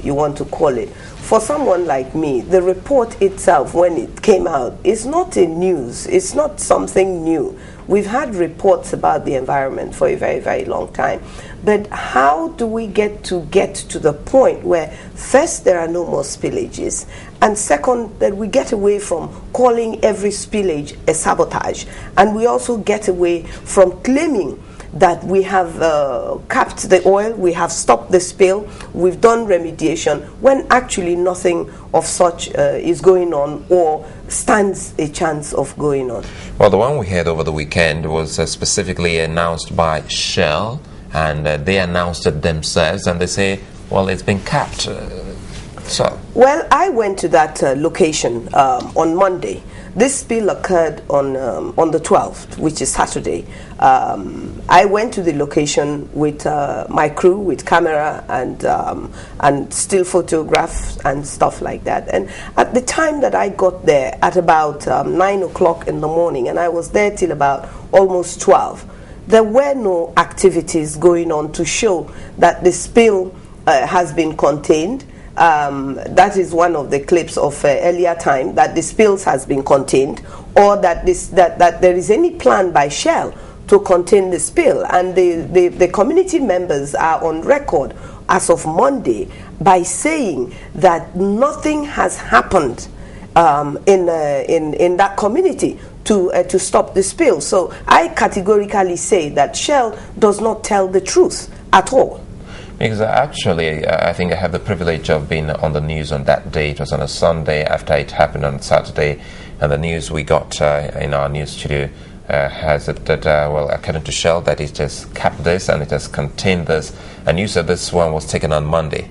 you want to call it. For someone like me, the report itself, when it came out, is not a news. It's not something new. We've had reports about the environment for a very, very long time. But how do we get to the point where, first, there are no more spillages, and second, that we get away from calling every spillage a sabotage, and we also get away from claiming that we have capped the oil, we have stopped the spill, we've done remediation, when actually nothing of such is going on or stands a chance of going on. Well, the one we had over the weekend was specifically announced by Shell, and they announced it themselves, and they say, well, it's been capped. Well, I went to that location on Monday. This spill occurred on the 12th, which is Saturday. I went to the location with my crew, with camera and still photographs and stuff like that. And at the time that I got there, at about 9 o'clock in the morning, and I was there till about almost 12, there were no activities going on to show that the spill has been contained. That is one of the clips of earlier time, that the spills has been contained, or that there is any plan by Shell to contain the spill. And the community members are on record as of Monday by saying that nothing has happened in that community to stop the spill. So I categorically say that Shell does not tell the truth at all. Because actually, I think I had the privilege of being on the news on that day. It was on a Sunday after it happened on Saturday, and the news we got in our news studio has it that, well, according to Shell, that it has capped this and it has contained this, and you said this one was taken on Monday.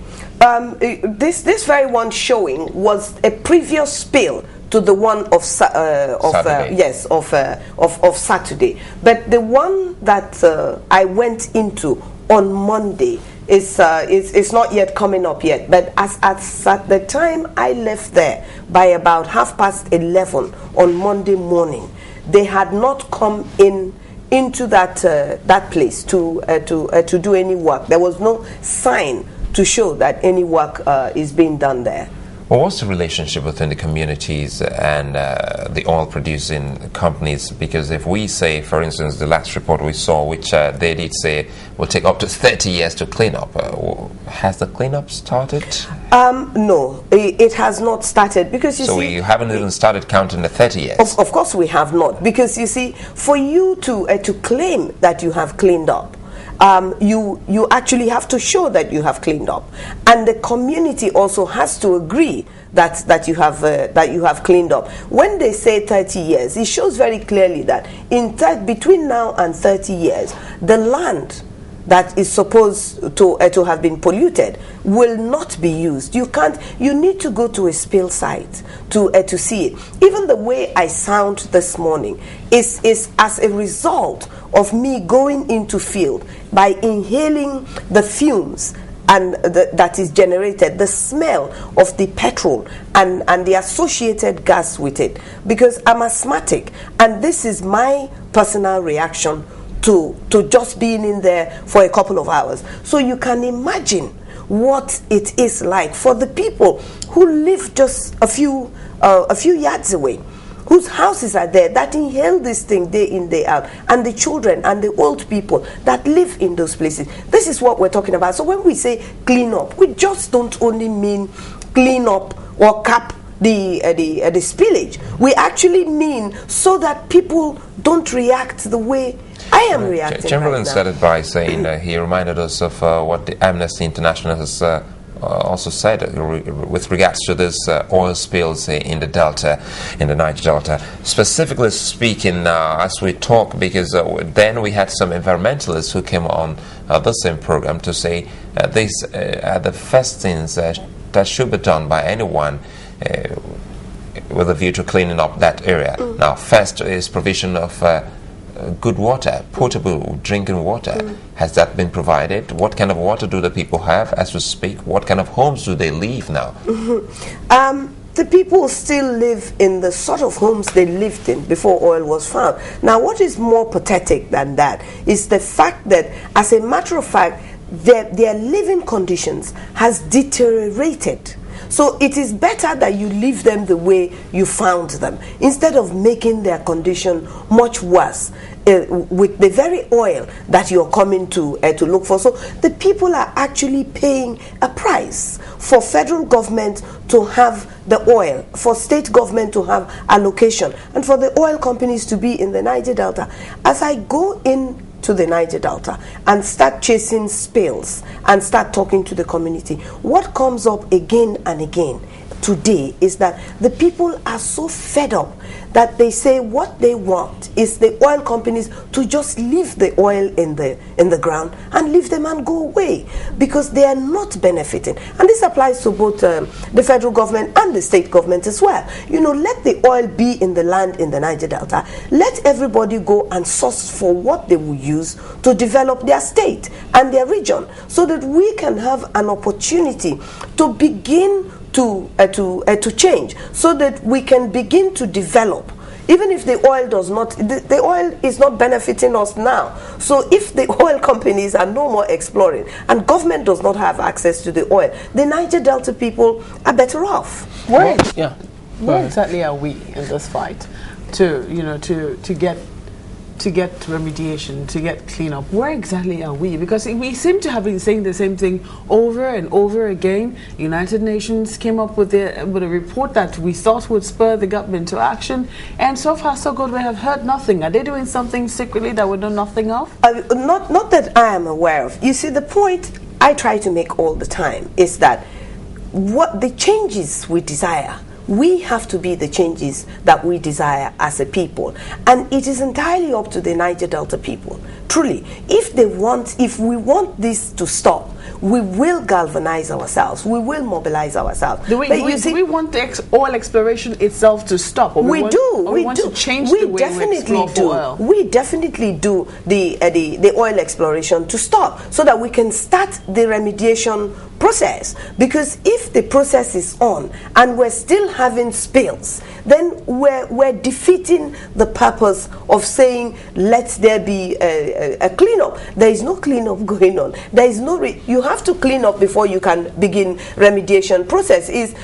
This very one showing was a previous spill to the one of Saturday. Of Saturday, but the one that I went into on Monday is not yet coming up yet. But at the time I left there, by about 11:30 on Monday morning, they had not come into that place to do any work. There was no sign to show that any work is being done there. Well, what's the relationship within the communities and the oil-producing companies? Because if we say, for instance, the last report we saw, which they did say will take up to 30 years to clean up, has the cleanup started? No, it has not started, because you see... So you haven't even started counting the 30 years? Of course we have not, because you see, for you to claim that you have cleaned up, you actually have to show that you have cleaned up, and the community also has to agree that you have cleaned up. When they say 30 years, it shows very clearly that between now and 30 years, the land that is supposed to have been polluted will not be used. You need to go to a spill site to see it. Even the way I sound this morning is as a result of me going into field, by inhaling the fumes and that is generated, the smell of the petrol and the associated gas with it, because I'm asthmatic, and this is my personal reaction to just being in there for a couple of hours. So you can imagine what it is like for the people who live just a few yards away, whose houses are there, that inhale this thing day in, day out, and the children and the old people that live in those places. This is what we're talking about. So when we say clean up, we just don't only mean clean up or cap the spillage. We actually mean so that people don't react the way I am reacting. Chamberlain right now. started by saying he reminded us of what the Amnesty International has also said with regards to this oil spills in the Delta, in the Niger Delta. Specifically speaking, as we talk, because then we had some environmentalists who came on the same program to say these are the first things that should be done by anyone with a view to cleaning up that area. Now, first is provision of good water, potable drinking water. Has that been provided? What kind of water do the people have as we speak? What kind of homes do they live now? The people still live in the sort of homes they lived in before oil was found. Now, what is more pathetic than that is the fact that, as a matter of fact, their living conditions has deteriorated. So it is better that you leave them the way you found them, instead of making their condition much worse with the very oil that you're coming to look for. So the people are actually paying a price for federal government to have the oil, for state government to have allocation, and for the oil companies to be in the Niger Delta. As I go in to the Niger Delta and start chasing spills and start talking to the community, what comes up again and again today is that the people are so fed up that they say what they want is the oil companies to just leave the oil in the ground and leave them and go away, because they are not benefiting. And this applies to both the federal government and the state government as well. Let the oil be in the land in the Niger Delta. Let everybody go and source for what they will use to develop their state and their region, so that we can have an opportunity to begin to change, so that we can begin to develop. Even if the oil does not, the oil is not benefiting us now. So if the oil companies are no more exploring and government does not have access to the oil, the Niger Delta people are better off. Where exactly are we in this fight to get remediation, to get cleanup? Where exactly are we? Because we seem to have been saying the same thing over and over again. United Nations came up with a report that we thought would spur the government to action, and so far so good. We have heard nothing. Are they doing something secretly that we know nothing of? Not that I am aware of. You see, the point I try to make all the time is that what the changes we desire, we have to be the changes that we desire as a people, and it is entirely up to the Niger Delta people. Truly, if we want this to stop, we will galvanize ourselves. We will mobilize ourselves. Do we want the oil exploration itself to stop? Or we want to change the way we explore for oil? We definitely do the oil exploration to stop, so that we can start the remediation process. Because if the process is on and we're still having spills, then we're defeating the purpose of saying let there be a cleanup. There is no cleanup going on. There is no you have to clean up before you can begin remediation process. Is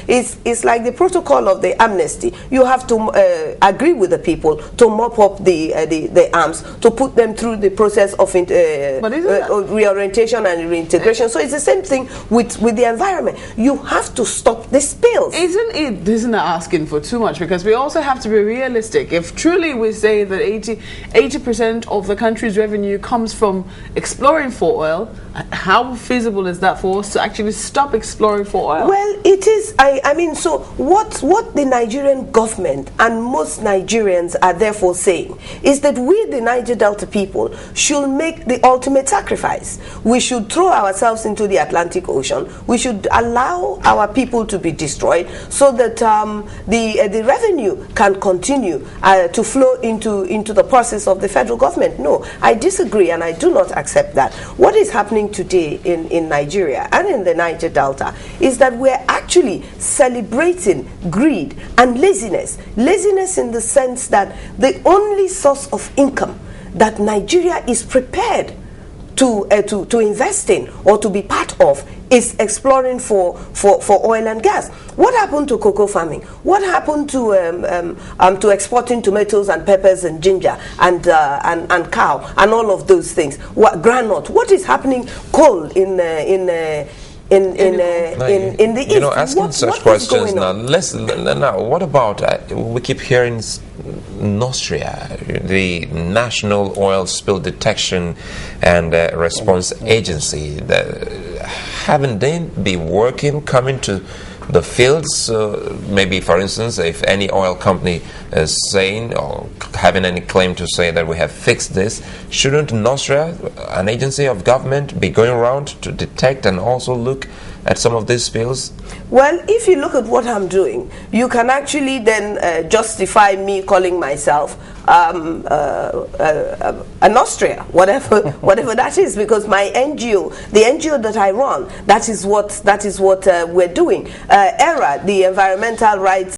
like the protocol of the amnesty. You have to agree with the people to mop up the arms, to put them through the process of reorientation and reintegration. So it's the same thing with the environment. You have to stop the spills. Isn't asking for too much? Because we also have to be realistic. If truly we say that 80% of the country's revenue comes from exploring for oil, how feasible is that for us to actually stop exploring for oil? Well, it is. I mean, so what the Nigerian government and most Nigerians are therefore saying is that we, the Niger Delta people, should make the ultimate sacrifice. We should throw ourselves into the Atlantic Ocean. We should allow our people to be destroyed, so that the revenue can continue to flow into the process of the federal government. No, I disagree, and I do not accept that. What is happening today in Nigeria and in the Niger Delta is that we're actually celebrating greed and laziness. Laziness in the sense that the only source of income that Nigeria is prepared to invest in or to be part of is exploring for oil and gas. What happened to cocoa farming? What happened to exporting tomatoes and peppers and ginger and cow and all of those things? Granite. What is happening? Coal in the east. Asking such questions now. What about we keep hearing NOSTRIA, the National Oil Spill Detection and Response Agency? Haven't they been working, coming to the fields? Maybe, for instance, if any oil company is saying or having any claim to say that we have fixed this, shouldn't NOSTRIA, an agency of government, be going around to detect and also look at some of these spills? Well, if you look at what I'm doing, you can actually then justify me calling myself an Austria, whatever that is, because my NGO, the NGO that I run, that is what we're doing. ERA, the Environmental Rights